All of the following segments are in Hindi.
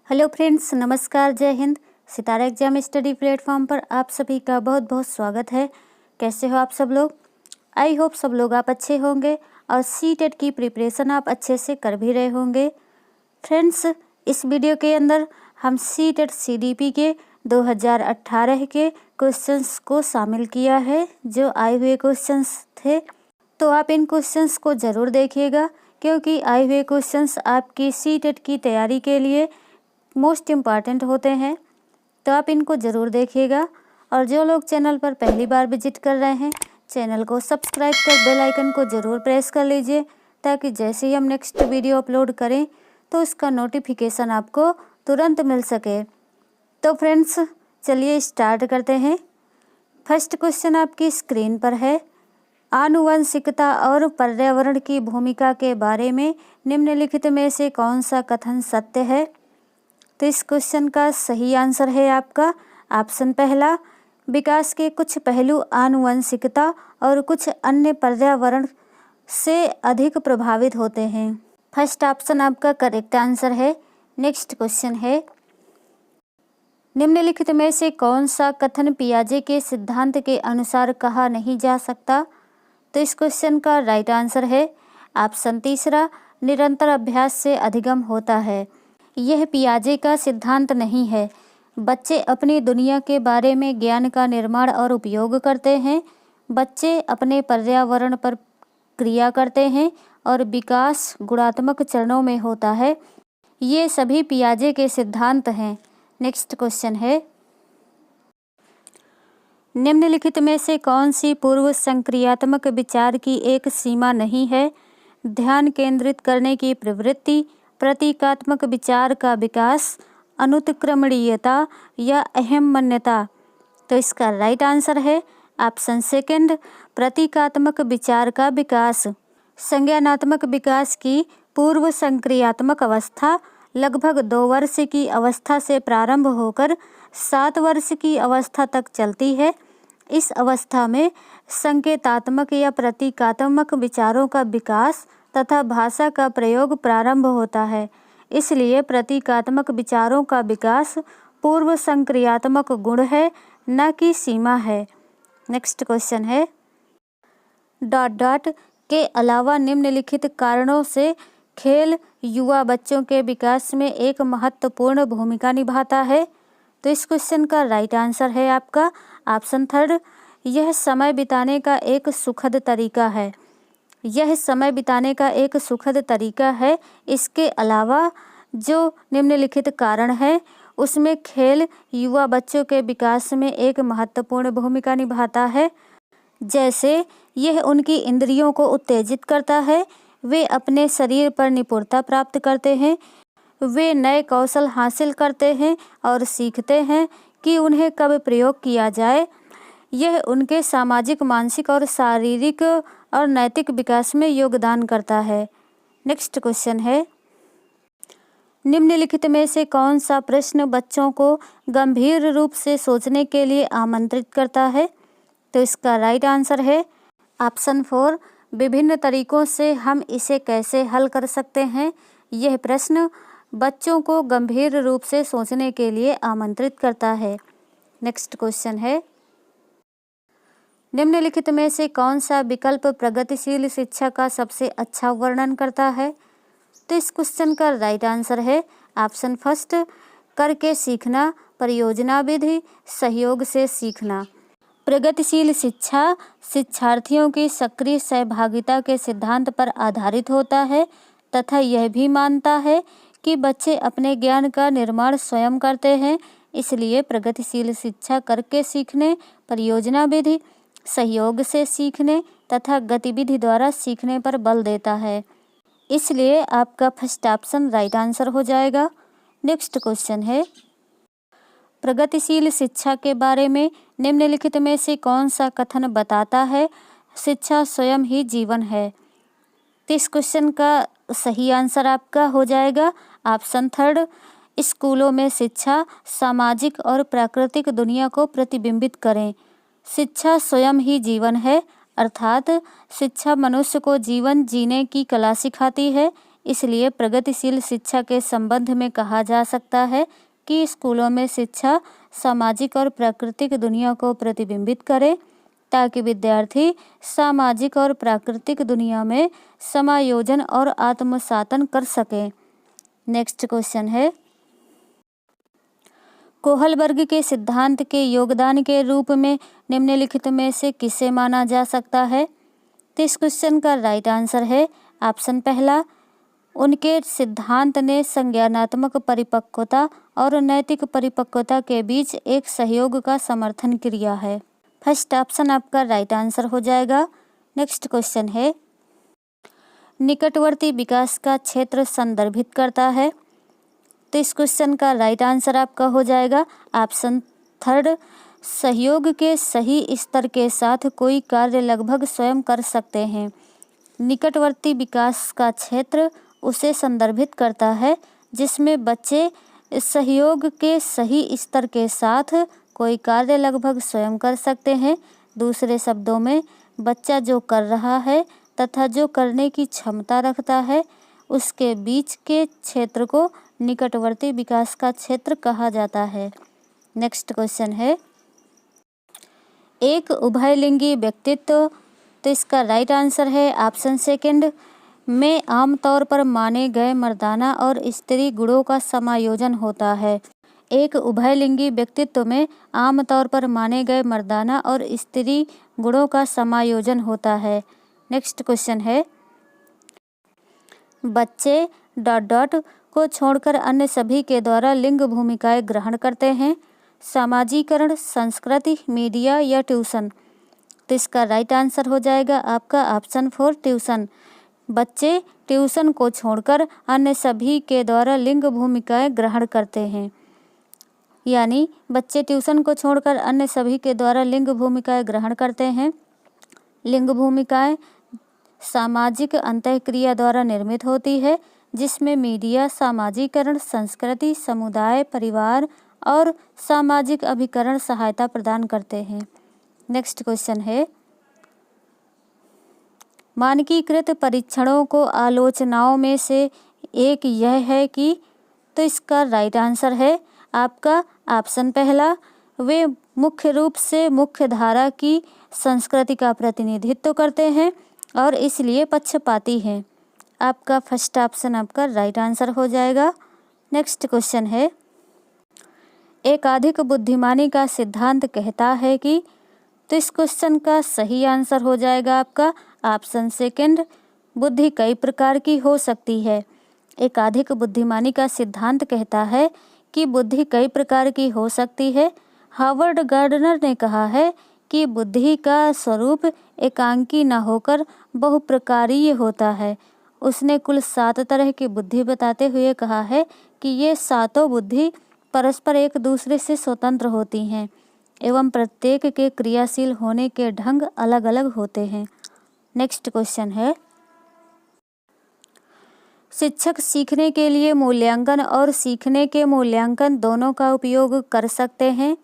हेलो फ्रेंड्स, नमस्कार, जय हिंद। सितारा एग्जाम स्टडी प्लेटफॉर्म पर आप सभी का बहुत बहुत स्वागत है। कैसे हो आप सब लोग? आई होप सब लोग आप अच्छे होंगे और सीटेट की प्रिपरेशन आप अच्छे से कर भी रहे होंगे। फ्रेंड्स, इस वीडियो के अंदर हम सीटेट सीडीपी के 2018 के क्वेश्चंस को शामिल किया है, जो आए हुए क्वेश्चंस थे। तो आप इन क्वेश्चंस को ज़रूर देखिएगा, क्योंकि आए हुए क्वेश्चंस आपकी सीटेट की तैयारी के लिए मोस्ट इम्पॉर्टेंट होते हैं। तो आप इनको ज़रूर देखिएगा। और जो लोग चैनल पर पहली बार विजिट कर रहे हैं, चैनल को सब्सक्राइब कर बेल आइकन को ज़रूर प्रेस कर लीजिए, ताकि जैसे ही हम नेक्स्ट वीडियो अपलोड करें तो उसका नोटिफिकेशन आपको तुरंत मिल सके। तो फ्रेंड्स, चलिए स्टार्ट करते हैं। फर्स्ट क्वेश्चन आपकी स्क्रीन पर है। आनुवंशिकता और पर्यावरण की भूमिका के बारे में निम्नलिखित में से कौन सा कथन सत्य है? तो इस क्वेश्चन का सही आंसर है आपका ऑप्शन पहला, विकास के कुछ पहलू आनुवंशिकता और कुछ अन्य पर्यावरण से अधिक प्रभावित होते हैं। फर्स्ट ऑप्शन आपका करेक्ट आंसर है। नेक्स्ट क्वेश्चन है, निम्नलिखित में से कौन सा कथन पियाजे के सिद्धांत के अनुसार कहा नहीं जा सकता? तो इस क्वेश्चन का राइट आंसर है ऑप्शन तीसरा, निरंतर अभ्यास से अधिगम होता है। यह पियाजे का सिद्धांत नहीं है। बच्चे अपनी दुनिया के बारे में ज्ञान का निर्माण और उपयोग करते हैं। बच्चे अपने पर्यावरण पर क्रिया करते हैं और विकास गुणात्मक चरणों में होता है। ये सभी पियाजे के सिद्धांत हैं। नेक्स्ट क्वेश्चन है, निम्नलिखित में से कौन सी पूर्व संक्रियात्मक विचार की एक सीमा नहीं है? ध्यान केंद्रित करने की प्रवृत्ति, प्रतीकात्मक विचार का विकास, अनुत्क्रमणीयता या अहम मान्यता? तो इसका राइट आंसर है ऑप्शन सेकंड, प्रतीकात्मक विचार का विकास। संज्ञानात्मक विकास की पूर्व संक्रियात्मक अवस्था लगभग 2 वर्ष की अवस्था से प्रारंभ होकर 7 वर्ष की अवस्था तक चलती है। इस अवस्था में संकेतात्मक या प्रतीकात्मक विचारों का विकास तथा भाषा का प्रयोग प्रारंभ होता है। इसलिए प्रतीकात्मक विचारों का विकास पूर्व संक्रियात्मक गुण है, न कि सीमा है। नेक्स्ट क्वेश्चन है, के अलावा निम्नलिखित कारणों से खेल युवा बच्चों के विकास में एक महत्वपूर्ण भूमिका निभाता है। तो इस क्वेश्चन का राइट आंसर है आपका ऑप्शन थर्ड, यह समय बिताने का एक सुखद तरीका है। यह समय बिताने का एक सुखद तरीका है। इसके अलावा जो निम्नलिखित कारण है, उसमें खेल युवा बच्चों के विकास में एक महत्वपूर्ण भूमिका निभाता है। जैसे यह उनकी इंद्रियों को उत्तेजित करता है, वे अपने शरीर पर निपुणता प्राप्त करते हैं, वे नए कौशल हासिल करते हैं और सीखते हैं कि उन्हें कब प्रयोग किया जाए। यह उनके सामाजिक, मानसिक और शारीरिक और नैतिक विकास में योगदान करता है। नेक्स्ट क्वेश्चन है, निम्नलिखित में से कौन सा प्रश्न बच्चों को गंभीर रूप से सोचने के लिए आमंत्रित करता है? तो इसका राइट आंसर है ऑप्शन 4, विभिन्न तरीकों से हम इसे कैसे हल कर सकते हैं। यह प्रश्न बच्चों को गंभीर रूप से सोचने के लिए आमंत्रित करता है। नेक्स्ट क्वेश्चन है, निम्नलिखित में से कौन सा विकल्प प्रगतिशील शिक्षा का सबसे अच्छा वर्णन करता है? तो इस क्वेश्चन का राइट आंसर है ऑप्शन फर्स्ट, करके सीखना, परियोजना विधि, सहयोग से सीखना। प्रगतिशील शिक्षा शिक्षार्थियों की सक्रिय सहभागिता के सिद्धांत पर आधारित होता है तथा यह भी मानता है कि बच्चे अपने ज्ञान का निर्माण स्वयं करते हैं। इसलिए प्रगतिशील शिक्षा करके सीखने, परियोजना विधि, सहयोग से सीखने तथा गतिविधि द्वारा सीखने पर बल देता है। इसलिए आपका फर्स्ट ऑप्शन राइट आंसर हो जाएगा। नेक्स्ट क्वेश्चन है, प्रगतिशील शिक्षा के बारे में निम्नलिखित में से कौन सा कथन बताता है शिक्षा स्वयं ही जीवन है? तो इस क्वेश्चन का सही आंसर आपका हो जाएगा ऑप्शन थर्ड, स्कूलों में शिक्षा सामाजिक और प्राकृतिक दुनिया को प्रतिबिंबित करें। शिक्षा स्वयं ही जीवन है, अर्थात शिक्षा मनुष्य को जीवन जीने की कला सिखाती है। इसलिए प्रगतिशील शिक्षा के संबंध में कहा जा सकता है कि स्कूलों में शिक्षा सामाजिक और प्राकृतिक दुनिया को प्रतिबिंबित करे ताकि विद्यार्थी सामाजिक और प्राकृतिक दुनिया में समायोजन और आत्मसातन कर सकें। नेक्स्ट क्वेश्चन है, कोहलबर्ग के सिद्धांत के योगदान के रूप में निम्नलिखित में से किसे माना जा सकता है? तो इस क्वेश्चन का राइट आंसर है ऑप्शन पहला, उनके सिद्धांत ने संज्ञानात्मक परिपक्वता और नैतिक परिपक्वता के बीच एक सहयोग का समर्थन किया है। फर्स्ट ऑप्शन आपका राइट आंसर हो जाएगा। नेक्स्ट क्वेश्चन है, निकटवर्ती विकास का क्षेत्र संदर्भित करता है। तो इस क्वेश्चन का राइट आंसर आपका हो जाएगा ऑप्शन थर्ड, सहयोग के सही स्तर के साथ कोई कार्य लगभग स्वयं कर सकते हैं। निकटवर्ती विकास का क्षेत्र उसे संदर्भित करता है जिसमें बच्चे सहयोग के सही स्तर के साथ कोई कार्य लगभग स्वयं कर सकते हैं। दूसरे शब्दों में, बच्चा जो कर रहा है तथा जो करने की क्षमता रखता है उसके बीच के क्षेत्र को निकटवर्ती विकास का क्षेत्र कहा जाता है। नेक्स्ट क्वेश्चन है, एक उभयलिंगी व्यक्तित्व। तो इसका राइट आंसर है ऑप्शन सेकंड, में आमतौर पर माने गए मर्दाना और स्त्री गुणों का समायोजन होता है। एक उभयलिंगी व्यक्तित्व में आमतौर पर माने गए मर्दाना और स्त्री गुणों का समायोजन होता है। नेक्स्ट क्वेश्चन है, बच्चे ... को छोड़कर अन्य सभी के द्वारा लिंग भूमिकाएं ग्रहण करते हैं। सामाजिकरण, संस्कृति, मीडिया या ट्यूशन। तो इसका राइट आंसर हो जाएगा आपका ऑप्शन 4 ट्यूशन। बच्चे ट्यूशन को छोड़कर अन्य सभी के द्वारा लिंग भूमिकाएं ग्रहण करते हैं। यानी बच्चे ट्यूशन को छोड़कर अन्य सभी के द्वारा लिंग भूमिकाएं ग्रहण करते हैं। लिंग भूमिकाएं सामाजिक अंतःक्रिया द्वारा निर्मित होती है जिसमें मीडिया सामाजिकरण, संस्कृति, समुदाय, परिवार और सामाजिक अभिकरण सहायता प्रदान करते हैं। नेक्स्ट क्वेश्चन है, मानकीकृत परीक्षणों को आलोचनाओं में से एक यह है कि। तो इसका राइट आंसर है आपका ऑप्शन पहला, वे मुख्य रूप से मुख्य धारा की संस्कृति का प्रतिनिधित्व करते हैं और इसलिए पक्षपाती हैं। आपका फर्स्ट ऑप्शन आपका राइट आंसर हो जाएगा। नेक्स्ट क्वेश्चन है, एकाधिक बुद्धिमानी का सिद्धांत कहता है कि। तो इस क्वेश्चन का सही आंसर हो जाएगा आपका ऑप्शन सेकंड, बुद्धि कई प्रकार की हो सकती है। एकाधिक बुद्धिमानी का सिद्धांत कहता है कि बुद्धि कई प्रकार की हो सकती है। हार्वर्ड गार्डनर ने कहा है कि बुद्धि का स्वरूप एकांकी न होकर बहुप्रकारीय होता है। उसने कुल 7 तरह की बुद्धि बताते हुए कहा है कि ये सातों बुद्धि परस्पर एक दूसरे से स्वतंत्र होती हैं एवं प्रत्येक के क्रियाशील होने के ढंग अलग अलग होते हैं। नेक्स्ट क्वेश्चन है, शिक्षक सीखने के लिए मूल्यांकन और सीखने के मूल्यांकन दोनों का उपयोग कर सकते हैं।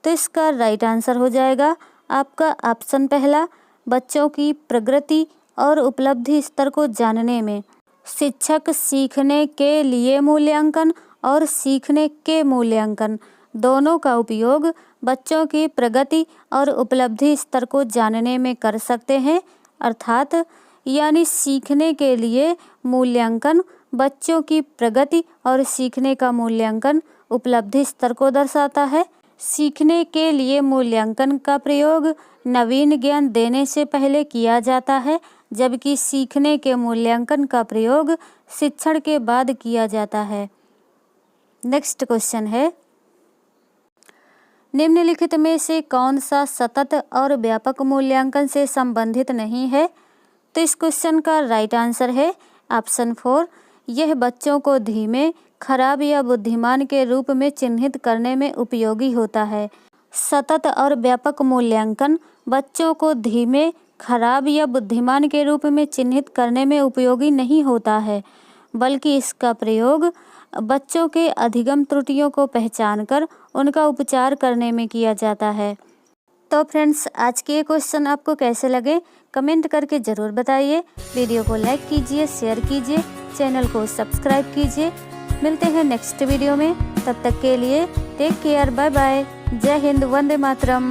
तो इसका राइट आंसर हो जाएगा आपका ऑप्शन पहला, बच्चों की प्रगति और उपलब्धि स्तर को जानने में। शिक्षक सीखने के लिए मूल्यांकन और सीखने के मूल्यांकन दोनों का उपयोग बच्चों की प्रगति और उपलब्धि स्तर को जानने में कर सकते हैं। अर्थात यानी सीखने के लिए मूल्यांकन बच्चों की प्रगति और सीखने का मूल्यांकन उपलब्धि स्तर को दर्शाता है। सीखने के लिए मूल्यांकन का प्रयोग नवीन ज्ञान देने से पहले किया जाता है, जबकि सीखने के मूल्यांकन का प्रयोग शिक्षण के बाद किया जाता है। नेक्स्ट क्वेश्चन है, निम्नलिखित में से कौन सा सतत और व्यापक मूल्यांकन से संबंधित नहीं है? तो इस क्वेश्चन का राइट आंसर है ऑप्शन 4, यह बच्चों को धीमे, खराब या बुद्धिमान के रूप में चिन्हित करने में उपयोगी होता है। सतत और व्यापक मूल्यांकन बच्चों को धीमे, खराब या बुद्धिमान के रूप में चिन्हित करने में उपयोगी नहीं होता है, बल्कि इसका प्रयोग बच्चों के अधिगम त्रुटियों को पहचानकर उनका उपचार करने में किया जाता है। तो फ्रेंड्स, आज के ये क्वेश्चन आपको कैसे लगे कमेंट करके ज़रूर बताइए। वीडियो को लाइक कीजिए, शेयर कीजिए, चैनल को सब्सक्राइब कीजिए। मिलते हैं नेक्स्ट वीडियो में, तब तक के लिए टेक केयर, बाय बाय, जय हिंद, वंदे मातरम।